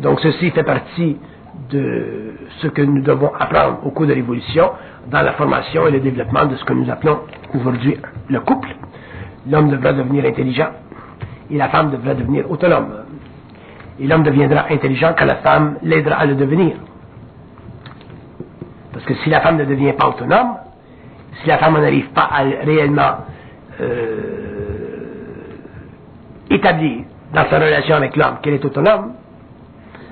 Donc, ceci fait partie de ce que nous devons apprendre au cours de l'évolution dans la formation et le développement de ce que nous appelons aujourd'hui le couple. L'homme devra devenir intelligent et la femme devra devenir autonome. Et l'homme deviendra intelligent quand la femme l'aidera à le devenir. Parce que si la femme ne devient pas autonome, si la femme n'arrive pas à réellement établir dans sa relation avec l'homme qu'elle est autonome,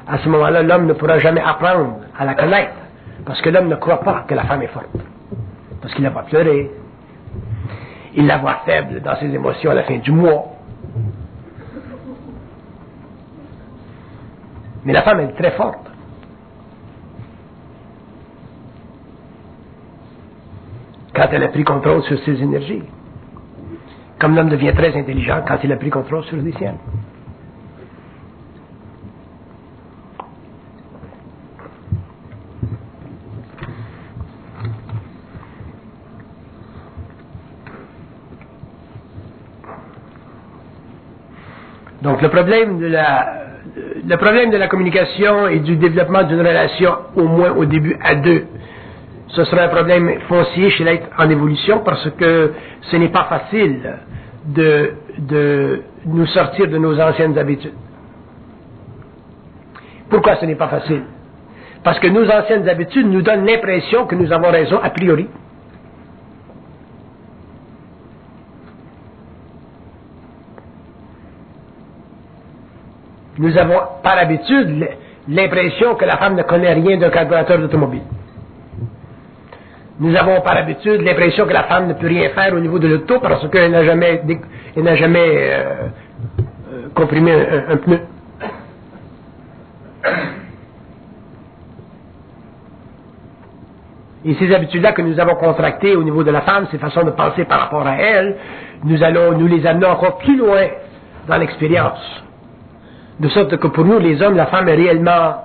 à ce moment-là, l'homme ne pourra jamais apprendre à la connaître. Parce que l'homme ne croit pas que la femme est forte. Parce qu'il la voit pleurer. Il la voit faible dans ses émotions à la fin du mois. Mais la femme est très forte. Quand elle a pris contrôle sur ses énergies. Comme l'homme devient très intelligent quand il a pris contrôle sur les siennes. Donc le problème de la communication et du développement d'une relation, au moins au début à deux, ce sera un problème foncier chez l'être en évolution parce que ce n'est pas facile de nous sortir de nos anciennes habitudes. Pourquoi ce n'est pas facile? Parce que nos anciennes habitudes nous donnent l'impression que nous avons raison a priori. Nous avons par habitude l'impression que la femme ne connaît rien d'un carburateur d'automobile. Nous avons par habitude l'impression que la femme ne peut rien faire au niveau de l'auto parce qu'elle n'a jamais comprimé un pneu. Et ces habitudes-là que nous avons contractées au niveau de la femme, ces façons de penser par rapport à elle, nous les amener encore plus loin dans l'expérience. De sorte que pour nous, les hommes, la femme est réellement,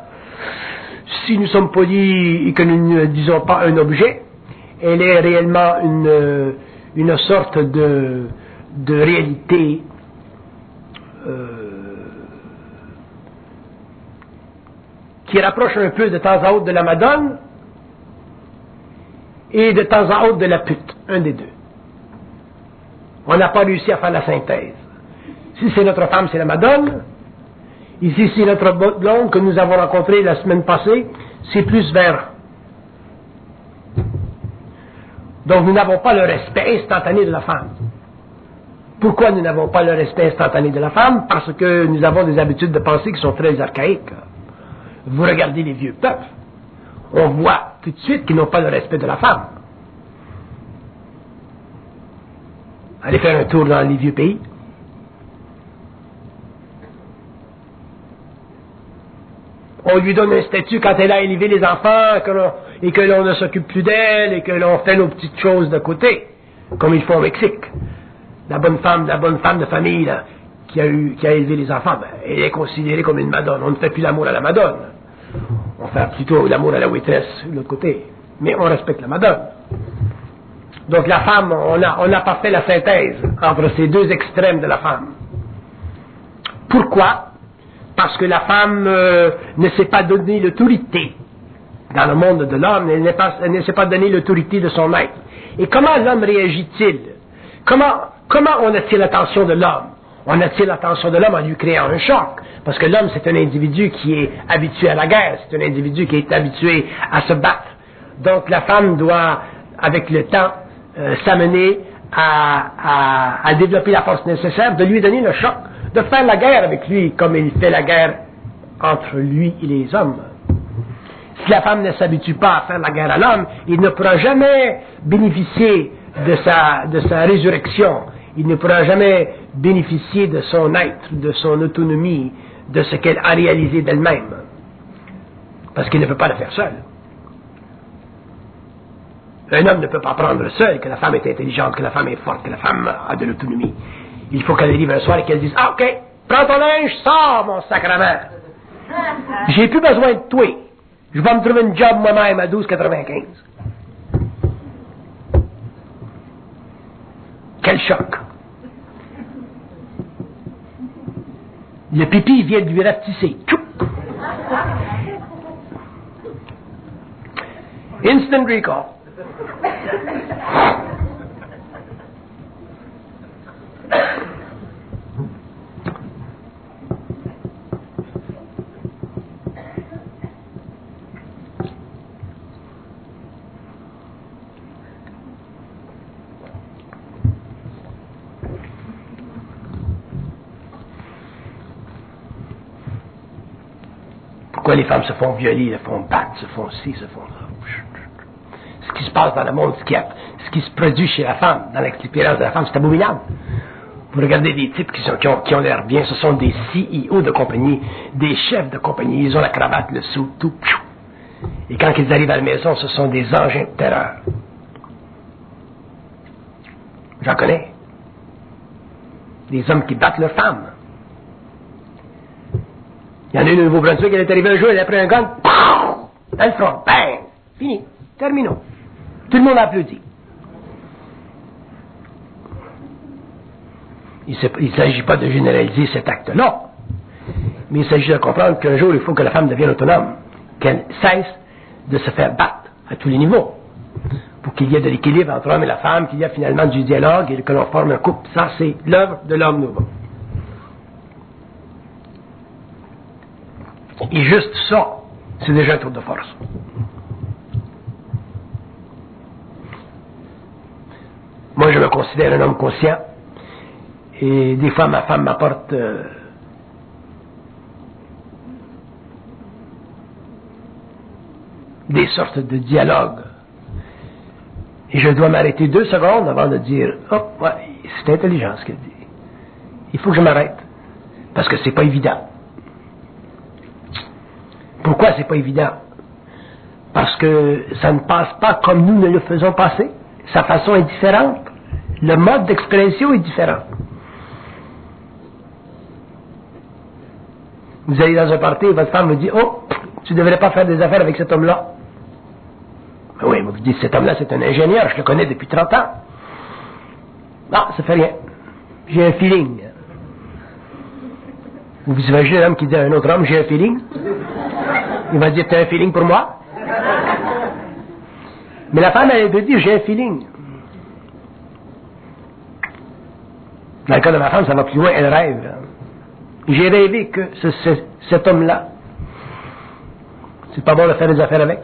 si nous sommes polis et que nous ne disons pas un objet, elle est réellement une sorte de réalité qui rapproche un peu de temps à autre de la Madone et de temps à autre de la pute, un des deux. On n'a pas réussi à faire la synthèse. Si c'est notre femme, c'est la Madone. Ici, c'est notre blonde que nous avons rencontrée la semaine passée, c'est plus vers. Donc nous n'avons pas le respect instantané de la femme. Pourquoi nous n'avons pas le respect instantané de la femme? Parce que nous avons des habitudes de pensée qui sont très archaïques. Vous regardez les vieux peuples, on voit tout de suite qu'ils n'ont pas le respect de la femme. Allez faire un tour dans les vieux pays. On lui donne un statut quand elle a élevé les enfants et que l'on ne s'occupe plus d'elle et que l'on fait nos petites choses de côté, comme ils font au Mexique. La bonne femme de famille là, qui a élevé les enfants, elle est considérée comme une madone. On ne fait plus l'amour à la madone. On fait plutôt l'amour à la waitress de l'autre côté. Mais on respecte la madone. Donc la femme, on n'a pas fait la synthèse entre ces deux extrêmes de la femme. Pourquoi? Parce que la femme ne s'est pas donné l'autorité dans le monde de l'homme, elle ne s'est pas donné l'autorité de son être. Et comment l'homme réagit-il? Comment on attire l'attention de l'homme? On attire l'attention de l'homme en lui créant un choc. Parce que l'homme, c'est un individu qui est habitué à la guerre, c'est un individu qui est habitué à se battre. Donc la femme doit, avec le temps, s'amener à développer la force nécessaire, de lui donner le choc, de faire la guerre avec lui, comme il fait la guerre entre lui et les hommes. Si la femme ne s'habitue pas à faire la guerre à l'homme, il ne pourra jamais bénéficier de sa résurrection. Il ne pourra jamais bénéficier de son être, de son autonomie, de ce qu'elle a réalisé d'elle-même. Parce qu'il ne peut pas le faire seul. Un homme ne peut pas prendre seul que la femme est intelligente, que la femme est forte, que la femme a de l'autonomie. Il faut qu'elle arrive un soir et qu'elle dise « Ah, ok, prends ton linge, sors, mon sacrement. J'ai plus besoin de toi. Je vais me trouver une job moi-même à 12,95. » Quel choc! Le pipi vient de lui rapetisser. Instant recall. Pourquoi les femmes se font violer, se font battre, se font ci, se font ça. Ce qui se passe dans le monde, ce qui se produit chez la femme, dans l'expérience de la femme, c'est abominable. Vous regardez des types qui ont l'air bien, ce sont des CEO de compagnie, des chefs de compagnie, ils ont la cravate, le sou, tout. Et quand ils arrivent à la maison, ce sont des engins de terreur. J'en connais. Des hommes qui battent leurs femmes. Il y en a une au Nouveau-Brunswick, elle est arrivée un jour, elle a pris un gun, dans le front, bang, fini, terminons. Tout le monde a applaudi. Il ne s'agit pas de généraliser cet acte-là, mais il s'agit de comprendre qu'un jour, il faut que la femme devienne autonome, qu'elle cesse de se faire battre à tous les niveaux, pour qu'il y ait de l'équilibre entre l'homme et la femme, qu'il y ait finalement du dialogue et que l'on forme un couple. Ça, c'est l'œuvre de l'homme nouveau. Et juste ça, c'est déjà un tour de force. Moi, je me considère un homme conscient. Et des fois, ma femme m'apporte des sortes de dialogues. Et je dois m'arrêter 2 secondes avant de dire « Oh, ouais, c'est intelligent ce qu'elle dit. Il faut que je m'arrête. Parce que c'est pas évident. » Pourquoi c'est pas évident? Parce que ça ne passe pas comme nous ne le faisons passer. Sa façon est différente. Le mode d'expression est différent. Vous allez dans un party et votre femme vous dit « Oh, tu ne devrais pas faire des affaires avec cet homme-là. » Oui, mais vous dites « Cet homme-là, c'est un ingénieur, je le connais depuis 30 ans. » Non, ça fait rien. J'ai un feeling. Vous imaginez l'homme qui dit à un autre homme « J'ai un feeling. » Il va dire « T'as un feeling pour moi? » Mais la femme, elle peut dire « J'ai un feeling. » Dans le cas de ma femme, ça va plus loin, elle rêve. J'ai rêvé que cet homme-là, c'est pas bon de faire des affaires avec.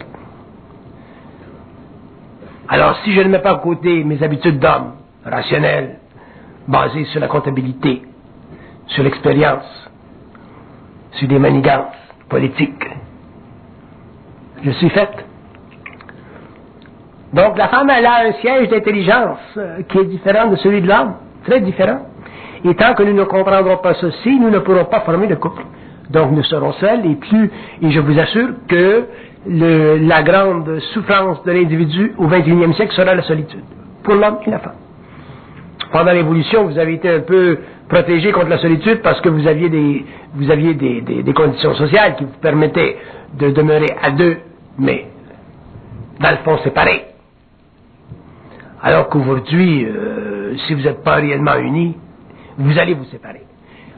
Alors, si je ne mets pas à côté mes habitudes d'homme, rationnelles, basées sur la comptabilité, sur l'expérience, sur des manigances politiques, je suis faite. Donc, la femme, elle a un siège d'intelligence qui est différent de celui de l'homme, très différent. Et tant que nous ne comprendrons pas ceci, nous ne pourrons pas former de couple. Donc nous serons seuls et je vous assure que la grande souffrance de l'individu au XXIe siècle sera la solitude, pour l'homme et la femme. Pendant l'évolution, vous avez été un peu protégé contre la solitude parce que vous aviez des conditions sociales qui vous permettaient de demeurer à 2, mais dans le fond séparés. Alors qu'aujourd'hui, si vous n'êtes pas réellement unis, vous allez vous séparer.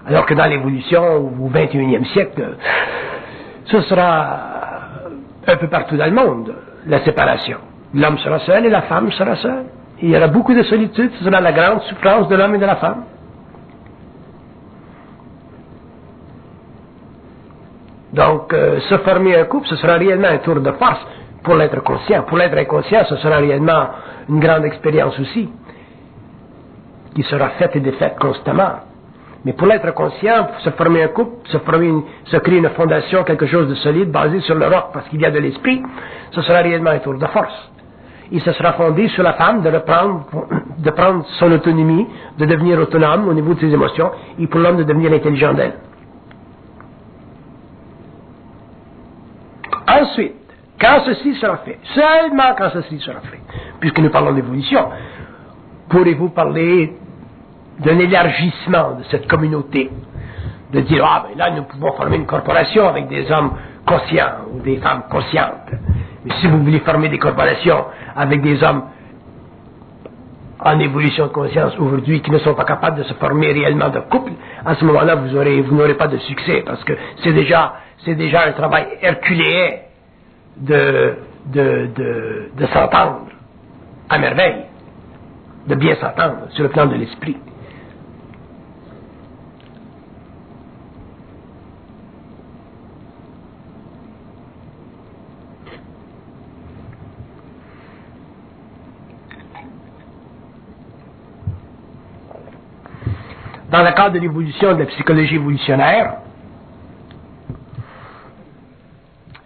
Alors que dans l'évolution, au XXIe siècle, ce sera un peu partout dans le monde, la séparation. L'homme sera seul et la femme sera seule. Il y aura beaucoup de solitude, ce sera la grande souffrance de l'homme et de la femme. Donc, se former un couple, ce sera réellement un tour de force pour l'être conscient. Pour l'être inconscient, ce sera réellement une grande expérience aussi, qui sera faite et défaite constamment. Mais pour l'être conscient, se former un couple, se créer une fondation, quelque chose de solide, basé sur le roc, parce qu'il y a de l'esprit, ce sera réellement un tour de force. Et ce sera fondé sur la femme de prendre son autonomie, de devenir autonome au niveau de ses émotions, et pour l'homme de devenir intelligent d'elle. Ensuite, quand ceci sera fait, seulement quand ceci sera fait, puisque nous parlons d'évolution, pourrez-vous parler d'un élargissement de cette communauté, de dire, ah ben là nous pouvons former une corporation avec des hommes conscients ou des femmes conscientes. Mais si vous voulez former des corporations avec des hommes en évolution de conscience aujourd'hui qui ne sont pas capables de se former réellement de couple, à ce moment-là vous n'aurez pas de succès, parce que c'est déjà un travail herculéen de s'entendre à merveille, de bien s'entendre sur le plan de l'esprit. Dans le cadre de l'évolution de la psychologie évolutionnaire,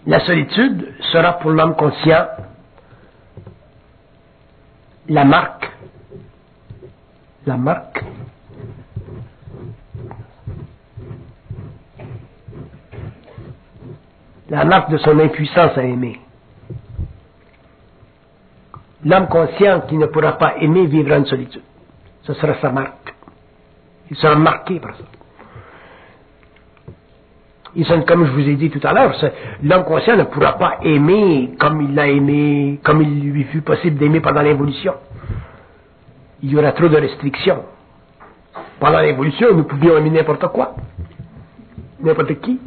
la solitude sera pour l'homme conscient la marque de son impuissance à aimer. L'homme conscient qui ne pourra pas aimer vivra une solitude. Ce sera sa marque. Il sera marqué par ça. Comme je vous ai dit tout à l'heure, l'homme conscient ne pourra pas aimer comme il l'a aimé, comme il lui fut possible d'aimer pendant l'évolution. Il y aura trop de restrictions. Pendant l'évolution, nous pouvions aimer n'importe quoi, n'importe qui,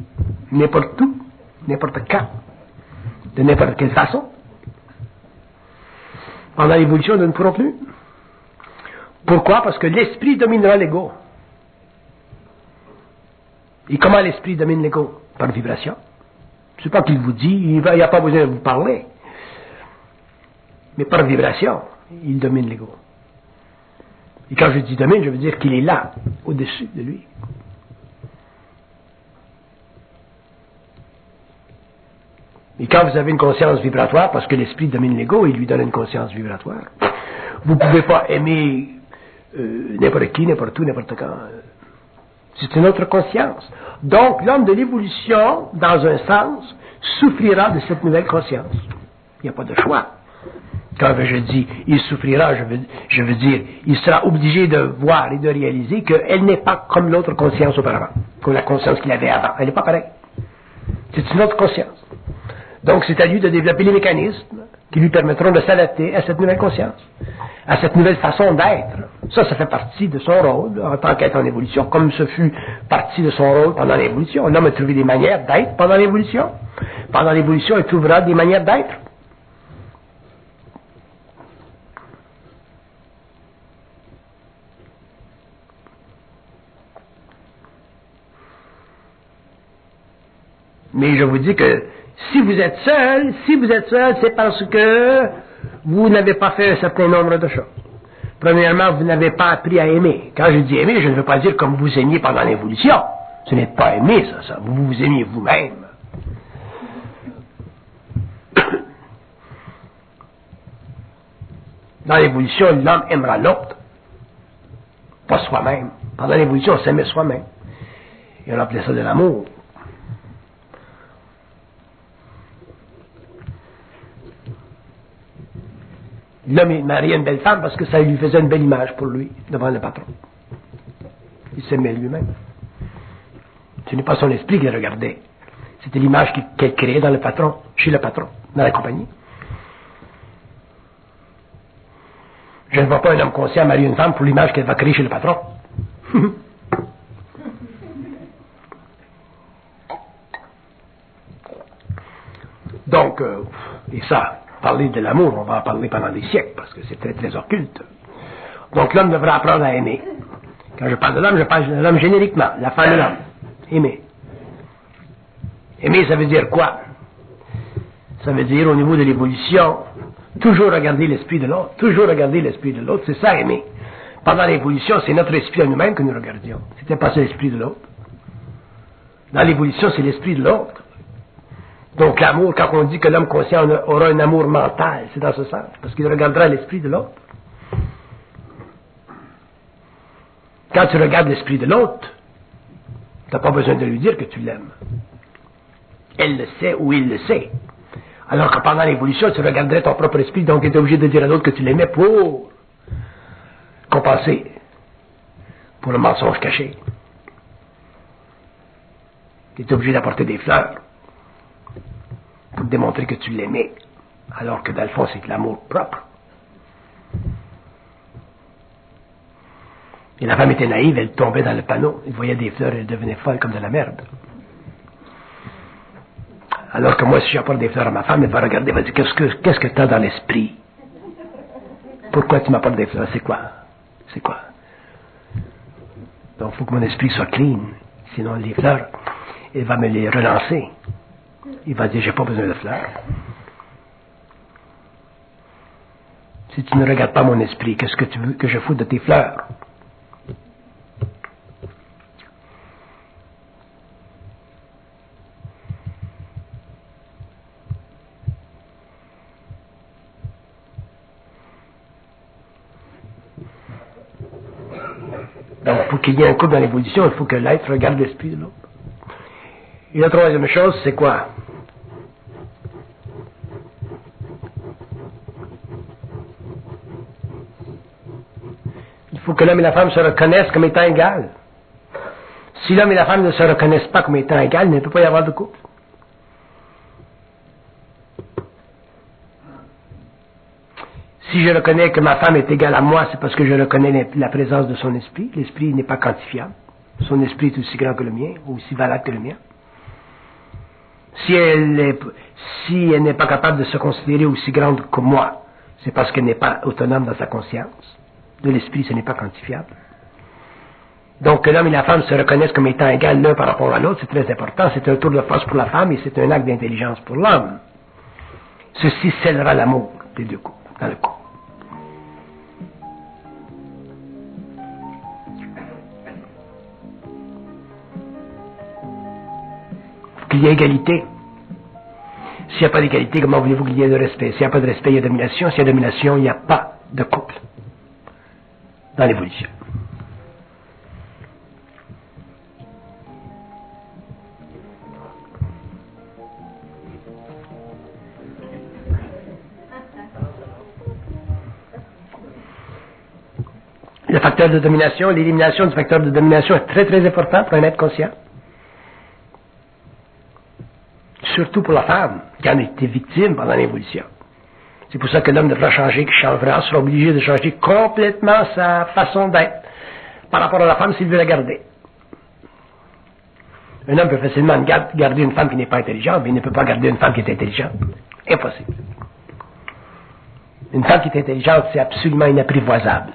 n'importe où, n'importe quand, de n'importe quelle façon. Pendant l'évolution, nous ne pourrons plus. Pourquoi? Parce que l'esprit dominera l'ego. Et comment l'esprit domine l'ego? Par vibration. C'est pas qu'il vous dit, il n'y a pas besoin de vous parler. Mais par vibration, il domine l'ego. Et quand je dis domine, je veux dire qu'il est là, au-dessus de lui. Et quand vous avez une conscience vibratoire, parce que l'esprit domine l'ego, il lui donne une conscience vibratoire, vous ne pouvez pas aimer n'importe qui, n'importe où, n'importe quand. C'est une autre conscience. Donc, l'homme de l'évolution, dans un sens, souffrira de cette nouvelle conscience. Il n'y a pas de choix. Quand je dis il souffrira, je veux dire, il sera obligé de voir et de réaliser qu'elle n'est pas comme l'autre conscience auparavant, comme la conscience qu'il avait avant. Elle n'est pas pareille. C'est une autre conscience. Donc, c'est à lui de développer les mécanismes qui lui permettront de s'adapter à cette nouvelle conscience, à cette nouvelle façon d'être. Ça fait partie de son rôle en tant qu'être en évolution, comme ce fut partie de son rôle pendant l'évolution. L'homme a trouvé des manières d'être pendant l'évolution. Pendant l'évolution, il trouvera des manières d'être. Mais je vous dis que si vous êtes seul, c'est parce que vous n'avez pas fait un certain nombre de choses. Premièrement, vous n'avez pas appris à aimer. Quand je dis aimer, je ne veux pas dire comme vous aimiez pendant l'évolution. Ce n'est pas aimer, ça. Vous vous aimiez vous-même. Dans l'évolution, l'homme aimera l'autre, pas soi-même. Pendant l'évolution, on s'aimait soi-même. Et on appelait ça de l'amour. L'homme il mariait une belle femme parce que ça lui faisait une belle image pour lui, devant le patron. Il s'aimait lui-même. Ce n'est pas son esprit qu'il regardait. C'était l'image qu'elle créait dans le patron, chez le patron, dans la compagnie. Je ne vois pas un homme conscient marier une femme pour l'image qu'elle va créer chez le patron. Donc, et ça, parler de l'amour, on va en parler pendant des siècles, parce que c'est très, très occulte. Donc, l'homme devra apprendre à aimer. Quand je parle de l'homme, je parle de l'homme génériquement, la femme et l'homme. Aimer. Aimer, ça veut dire quoi? Ça veut dire, au niveau de l'évolution, toujours regarder l'esprit de l'autre. Toujours regarder l'esprit de l'autre, c'est ça, aimer. Pendant l'évolution, c'est notre esprit à nous-mêmes que nous regardions. C'était pas l'esprit de l'autre. Dans l'évolution, c'est l'esprit de l'autre. Donc l'amour, quand on dit que l'homme conscient aura un amour mental, c'est dans ce sens, parce qu'il regardera l'esprit de l'autre. Quand tu regardes l'esprit de l'autre, tu n'as pas besoin de lui dire que tu l'aimes. Elle le sait ou il le sait. Alors que pendant l'évolution, tu regarderais ton propre esprit, donc tu étais obligé de dire à l'autre que tu l'aimais pour compenser pour le mensonge caché. Tu étais obligé d'apporter des fleurs pour démontrer que tu l'aimais, alors que dans le fond, c'est de l'amour propre. Et la femme était naïve, elle tombait dans le panneau, elle voyait des fleurs, elle devenait folle comme de la merde. Alors que moi, si j'apporte des fleurs à ma femme, elle va regarder, elle va dire, qu'est-ce que tu as dans l'esprit? Pourquoi tu m'apportes des fleurs? C'est quoi? C'est quoi? Donc, il faut que mon esprit soit clean, sinon les fleurs, elle va me les relancer. Il va dire, j'ai pas besoin de fleurs. Si tu ne regardes pas mon esprit, qu'est-ce que tu veux que je foute de tes fleurs? Donc, pour qu'il y ait un couple dans l'évolution, il faut que l'être regarde l'esprit de l'autre. Et la troisième chose, c'est quoi? Il faut que l'homme et la femme se reconnaissent comme étant égales. Si l'homme et la femme ne se reconnaissent pas comme étant égales, il ne peut pas y avoir de couple. Si je reconnais que ma femme est égale à moi, c'est parce que je reconnais la présence de son esprit. L'esprit n'est pas quantifiable. Son esprit est aussi grand que le mien, aussi valable que le mien. Si elle n'est pas capable de se considérer aussi grande que moi, c'est parce qu'elle n'est pas autonome dans sa conscience. De l'esprit, ce n'est pas quantifiable. Donc, que l'homme et la femme se reconnaissent comme étant égales l'un par rapport à l'autre, c'est très important. C'est un tour de force pour la femme et c'est un acte d'intelligence pour l'homme. Ceci scellera l'amour des deux couples, dans le couple. Qu'il y ait égalité. S'il n'y a pas d'égalité, comment voulez-vous qu'il y ait de respect? S'il n'y a pas de respect, il y a domination. S'il y a domination, il n'y a pas de couple dans l'évolution. Le facteur de domination, l'élimination du facteur de domination est très très important pour un être conscient. Surtout pour la femme, qui en a été victime pendant l'évolution. C'est pour ça que l'homme devra changer, qui changera, sera obligé de changer complètement sa façon d'être par rapport à la femme s'il veut la garder. Un homme peut facilement garder une femme qui n'est pas intelligente, mais il ne peut pas garder une femme qui est intelligente. Impossible. Une femme qui est intelligente, c'est absolument inapprivoisable.